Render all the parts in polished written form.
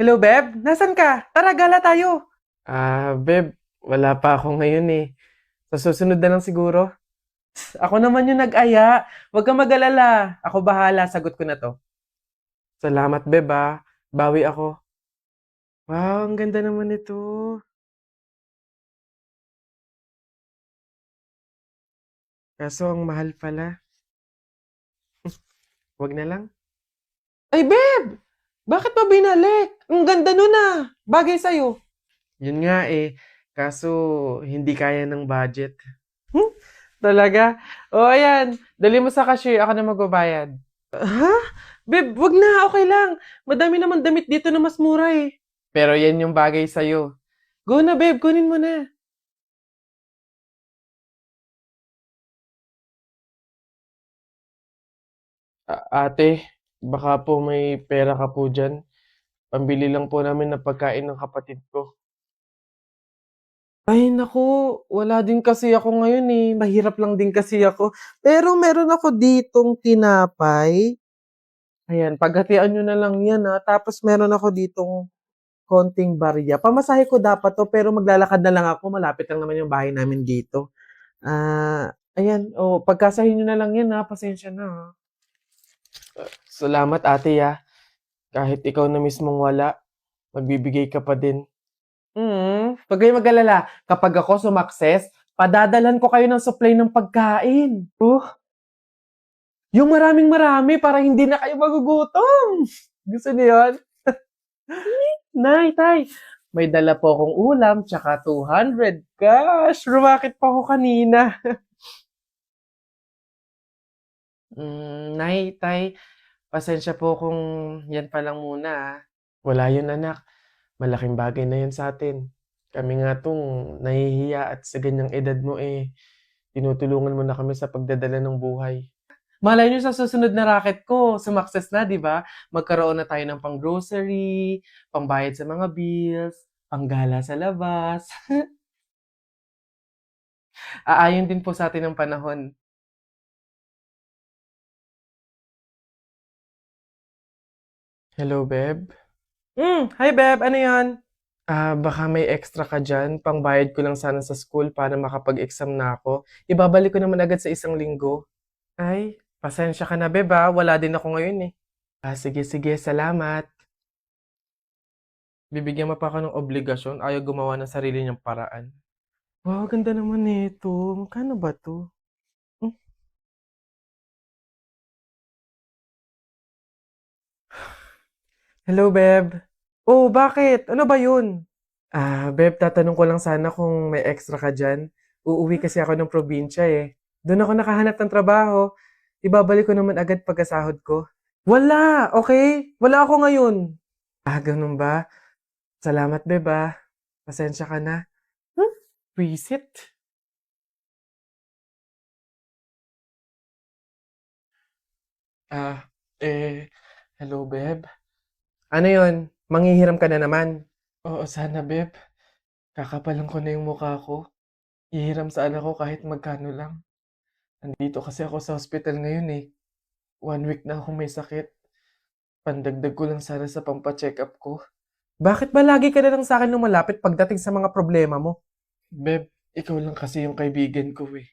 Hello, Beb? Nasaan ka? Tara, gala tayo. Beb, wala pa ako ngayon eh. Sa susunod na lang siguro. Ako naman yung nag-aya. Huwag kang mag-alala. Ako bahala, sagot ko na to. Salamat, Beb Bawi ako. Wow, ang ganda naman ito. Kaso ang mahal pala. Wag na lang. Ay, Beb! Bakit pa binalik? Ang ganda nun ah. Bagay sa'yo. Yun nga eh. Kaso hindi kaya ng budget. Hmm? Talaga? O, ayan. Dali mo sa cashier. Ako na magbabayad. Ha? Beb, wag na. Okay lang. Madami naman damit dito na mas mura eh. Pero yan yung bagay sa'yo. Go na, Beb. Kunin mo na. Ate, baka po may pera ka po dyan. Pambili lang po namin ng pagkain ng kapatid ko. Ay naku, wala din kasi ako ngayon eh. Mahirap lang din kasi ako. Pero meron ako ditong tinapay. Ayan, paghatian nyo na lang yan ha. Tapos meron ako ditong konting barya. Pamasahe ko dapat to pero maglalakad na lang ako. Malapit lang naman yung bahay namin dito. Ayan, pagkasahin nyo na lang yan ha. Pasensya na ha. Salamat ate Kahit ikaw na mismong wala, magbibigay ka pa din. Huwag kayong mag-alala. Kapag ako sumakses, padadalan ko kayo ng supply ng pagkain. Yung maraming marami para hindi na kayo magugutom. Gusto niyo yun? Nay, tay, may dala po akong ulam tsaka 200. Gosh, rumakit pa ako kanina. Nay, tay, pasensya po kung yan pa lang muna Wala yun anak, malaking bagay na yun sa atin. Kami nga 'tong nahihiya at sa ganyang edad mo tinutulungan mo na kami sa pagdadala ng buhay. Malay nyo sa susunod na racket ko, sumakses na, di ba? Magkaroon na tayo ng pang-grocery, pangbayad sa mga bills, panggala sa labas. Aayon din po sa atin ng panahon. Hello, Beb. Hi Beb, ano yan? Baka may extra ka diyan, pangbayad ko lang sana sa school para makapag-exam na ako. Ibabalik ko naman agad sa isang linggo. Ay, pasensya ka na Beb wala din ako ngayon eh. Sige, sige, salamat. Bibigyan mo pa ako ng obligasyon, ayaw gumawa ng sarili niyang paraan. Wow, ganda naman nito. Magkano ba to? Hmm? Hello Beb. Oh, bakit? Ano ba yun? Beb, tatanong ko lang sana kung may extra ka diyan. Uuwi kasi ako ng probinsya eh. Doon ako nakahanap ng trabaho. Ibabalik ko naman agad pagkasahod ko. Wala, okay? Wala ako ngayon. Ganun ba? Salamat, Beb Pasensya ka na. Hmm? Visit? Ah, hello, Beb. Ano yun? Manghihiram ka na naman. Oo, sana, Beb. Kakapalan ko na yung mukha ko. Ihiram sa anak ko kahit magkano lang. Nandito kasi ako sa hospital ngayon eh. 1 week na akong may sakit. Pandagdag ko lang sana sa pampa-check up ko. Bakit ba lagi ka na lang sa akin lumalapit pagdating sa mga problema mo? Beb, ikaw lang kasi yung kaibigan ko eh.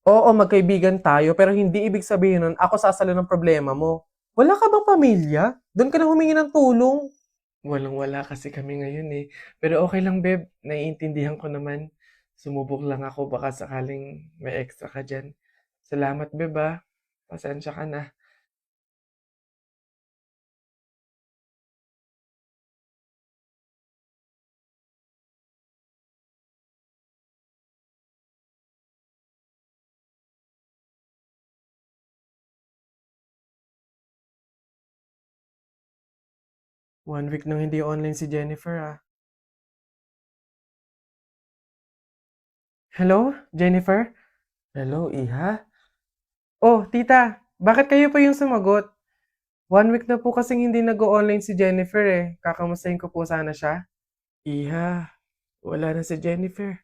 Oo, magkaibigan tayo, pero hindi ibig sabihin nun ako sasalo ng problema mo. Wala ka bang pamilya? Doon ka na humingi ng tulong. Walang-wala kasi kami ngayon eh. Pero okay lang, Beb. Naiintindihan ko naman. Sumubok lang ako baka sakaling may extra ka dyan. Salamat, Beb Pasensya ka na. 1 week nang hindi online si Jennifer Hello, Jennifer? Hello, Iha? Oh, tita, bakit kayo pa yung sumagot? 1 week na po kasing hindi nag-online si Jennifer eh. Kakamustahin ko po sana siya. Iha, wala na si Jennifer.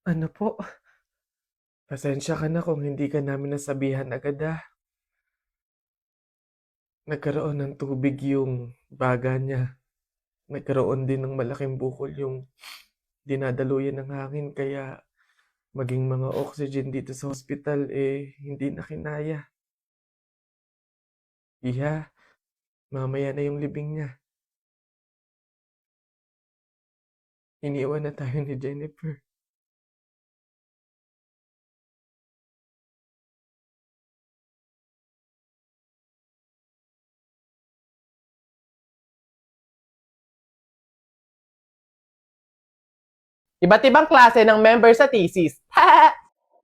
Ano po? Pasensya ka na kung hindi ka namin nasabihan agad nagkaroon ng tubig yung baga niya. Nagkaroon din ng malaking bukol yung dinadaluyan ng hangin kaya maging mga oxygen dito sa hospital hindi na kinaya. Iha, mamaya na yung libing niya. Iniwan na tayo ni Jennifer. Iba't ibang klase ng member sa thesis.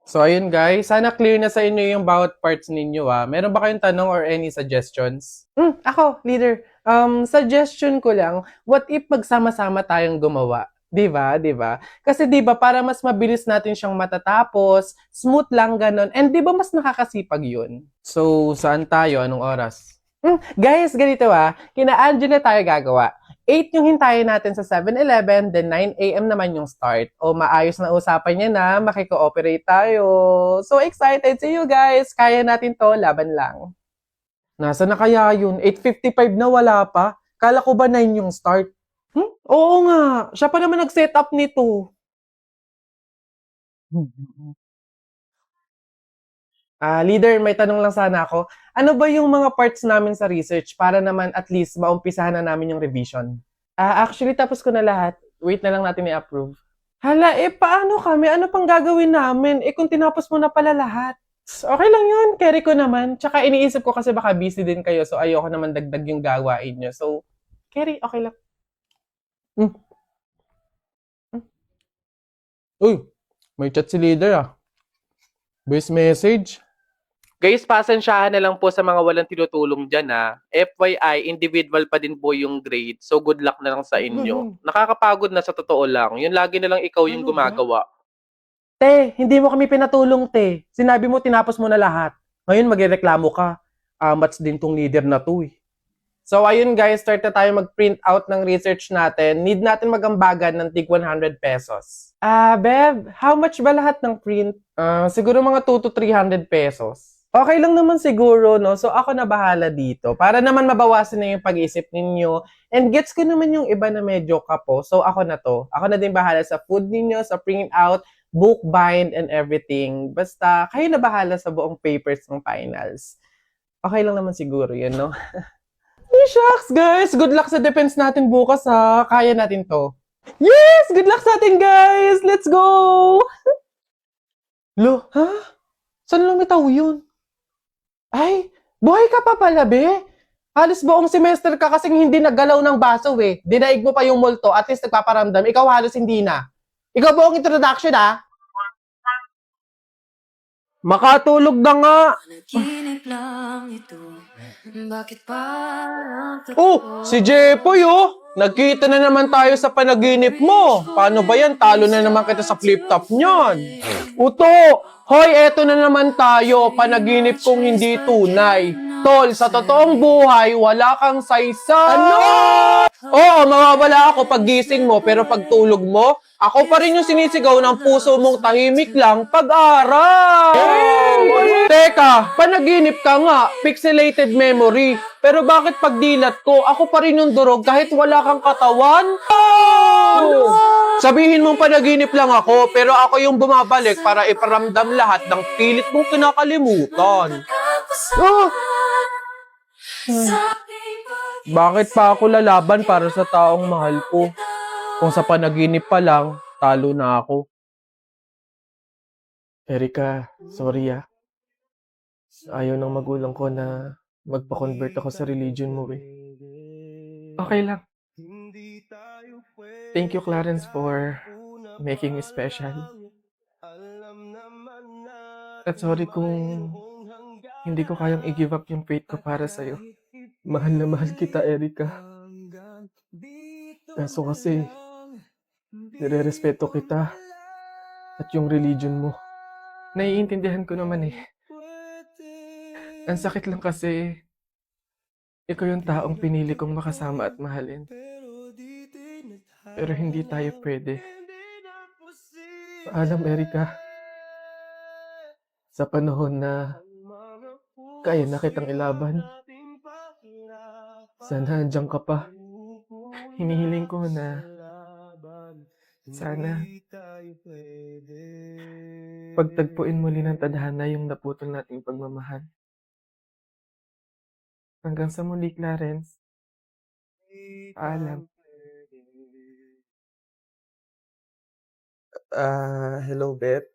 So ayun guys, sana clear na sa inyo yung bawat parts ninyo ah. Meron ba kayong tanong or any suggestions? Ako, leader. Suggestion ko lang, what if magsama-sama tayong gumawa? 'Di ba? 'Di ba? Kasi 'di ba para mas mabilis natin siyang matatapos, smooth lang ganon. And 'di ba mas nakakasipag 'yun? So, saan tayo? Anong oras? Guys, ganito kina Angela tayo gagawa. 8 yung hintayin natin sa 7-Eleven, then 9 a.m. naman yung start. O maayos na usapan niya na, makiko-operate tayo. So excited! See you guys! Kaya natin to, laban lang. Nasa na kaya yun? 8:55 na wala pa? Kala ko ba 9 yung start? Oo nga, siya pa naman nag-set up nito. Leader, may tanong lang sana ako. Ano ba yung mga parts namin sa research para naman at least maumpisahan na namin yung revision? Actually, tapos ko na lahat. Wait na lang natin i-approve. Hala, paano kami? Ano pang gagawin namin? Kung tinapos mo na pala lahat. Okay lang yun, carry ko naman. Tsaka iniisip ko kasi baka busy din kayo, so ayoko naman dagdag yung gawain nyo. So, carry, okay lang. Mm. Uy, may chat si leader Voice message. Guys, pasensyahan na lang po sa mga walang tinutulong dyan FYI, individual pa din po yung grade. So good luck na lang sa inyo. Nakakapagod na sa totoo lang. Yun lagi na lang ikaw yung gumagawa. Te, hindi mo kami pinatulong, te. Sinabi mo tinapos mo na lahat. Ngayon magrereklamo ka. Amats din tong leader na to So ayun guys, start na tayo mag-print out ng research natin. Need natin magambagan ng tig 100 pesos. Beb, how much ba lahat ng print? Siguro mga 2 to 300 pesos. Okay lang naman siguro, no? So ako na bahala dito. Para naman mabawasan na yung pag-iisip ninyo. And gets ko naman yung iba na medyo kapo. So ako na to. Ako na din bahala sa food ninyo, sa print out, book bind, and everything. Basta kayo na bahala sa buong papers ng finals. Okay lang naman siguro yun, no? Shucks, guys! Good luck sa defense natin bukas, Kaya natin to. Yes! Good luck sa atin, guys! Let's go! Lo, Saan lumitaw yun? Ay, buhay ka pa pala, be? Halos buong semester ka kasing hindi naggalaw ng baso, Dinaig mo pa yung multo, at least nagpaparamdam. Ikaw halos hindi na. Ikaw buong introduction, Makatulog na nga. Panaginip lang ito. Bakit parang Si Jepoy, Nagkita na naman tayo sa panaginip mo. Paano ba yan? Talo na naman kita sa flip-top niyan. Uto! Hoy, eto na naman tayo. Panaginip kong hindi tunay. Tol, sa totoong buhay, wala kang saysay. Ano? Oo, mawawala ako pag gising mo, pero pag tulog mo, ako pa rin yung sinisigaw ng puso mong tahimik lang pag-aral. Teka, panaginip ka nga, pixelated memory. Pero bakit pag dilat ko, ako pa rin yung durog kahit wala kang katawan? Sabihin mong panaginip lang ako, pero ako yung bumabalik para iparamdam lahat ng pilit mong kinakalimutan. Bakit pa ako lalaban para sa taong mahal ko? Kung sa panaginip pa lang, talo na ako. Erika, sorry Ayaw ng magulang ko na magpa-convert ako sa religion mo Okay lang. Thank you, Clarence, for making me special. At sorry kung hindi ko kayang i-give up yung faith ko para sa'yo. Mahal na mahal kita, Erika. Kaso kasi, nire-respeto kita at yung religion mo. Naiintindihan ko naman Ang sakit lang kasi, ikaw yung taong pinili kong makasama at mahalin. Pero hindi tayo pwede. Paalam, Erika. Sa panahon na kaya na kitang ilaban, Sana andiyan ka pa. Hinihiling ko na sana pagtagpuin muli ng tadhana yung naputol nating pagmamahal. Hanggang sa muli, Clarence. Paalam. Hello, Beth.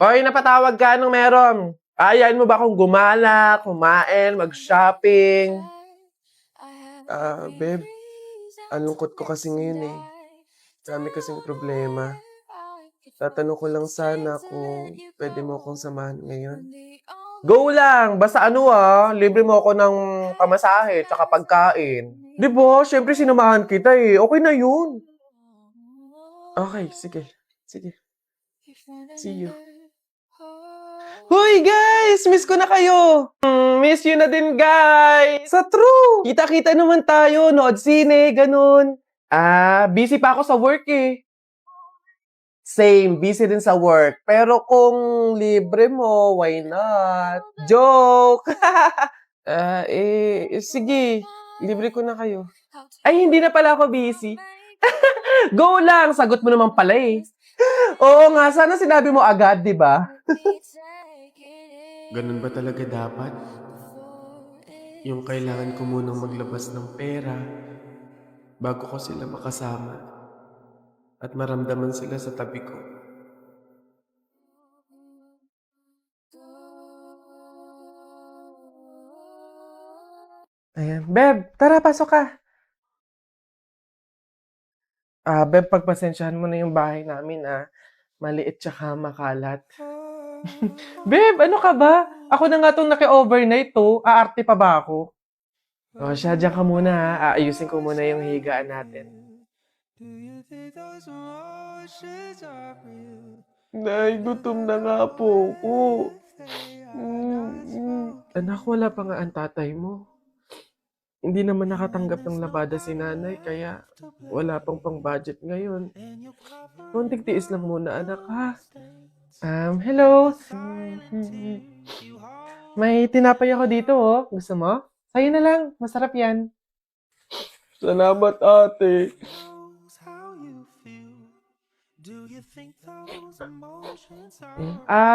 Hoy, napatawag ka. Anong meron? Ayain mo ba akong gumala, kumain, mag-shopping? Babe, ang lungkot ko kasi ngayon eh. Dami kasing problema. Tatanong ko lang sana kung pwede mo akong samahan ngayon. Go lang! Basta libre mo ako ng pamasahe tsaka pagkain. Di ba? Siyempre sinamahan kita eh. Okay na yun. Okay, sige. Sige. See you. Hoy guys! Miss ko na kayo! Miss you na din guys! Sa true! Kita-kita naman tayo, nood sine, ganun. Busy pa ako sa work eh. Same, busy din sa work. Pero kung libre mo, why not? Joke! Sige. Libre ko na kayo. Ay, hindi na pala ako busy. Go lang! Sagot mo naman pala eh. Oo nga, sana sinabi mo agad, di ba? Ganun ba talaga dapat? Yung kailangan ko munang maglabas ng pera bago ko sila makasama at maramdaman sila sa tabi ko. Ayan. Beb, tara, pasok ka. Beb, pagpasensyahan mo na yung bahay namin, Maliit tsaka makalat. Beb, ano ka ba? Ako na nga itong naki-overnight to. Aarte pa ba ako? O siya, dyan ka muna ha. Aayusin ko muna yung higaan natin. Nay, gutom na nga po ako. Anak, wala pa nga ang tatay mo. Hindi naman nakatanggap ng labada si nanay, kaya wala pang pang-budget ngayon. Konting tiis lang muna, anak, ha? Hello? May tinapay ako dito, oh. Gusto mo? Sa'yo na lang. Masarap yan. Salamat, ate.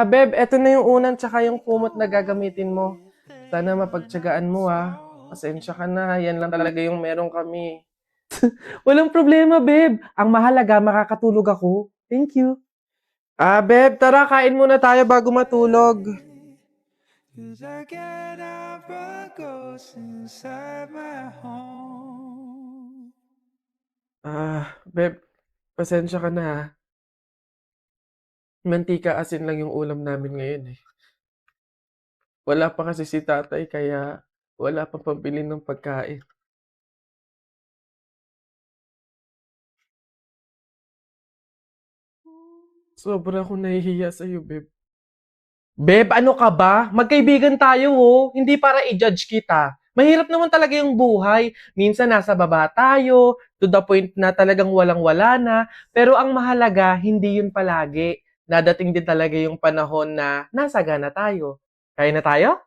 Beb, eto na yung unan tsaka yung kumot na gagamitin mo. Sana mapagtyagaan mo, Pasensya ka na. Yan lang talaga yung meron kami. Walang problema, Beb. Ang mahalaga, makakatulog ako. Thank you. Beb, tara, kain muna tayo bago matulog. Beb, pasensya ka na, Mantika asin lang yung ulam namin ngayon eh. Wala pa kasi si tatay kaya wala pang pambili ng pagkain. Sobra akong nahihiya sa'yo, Beb. Beb, ano ka ba? Magkaibigan tayo, Hindi para i-judge kita. Mahirap naman talaga yung buhay. Minsan nasa baba tayo, to the point na talagang walang-wala na. Pero ang mahalaga, hindi yun palagi. Dadating din talaga yung panahon na nasagana tayo. Kaya na tayo?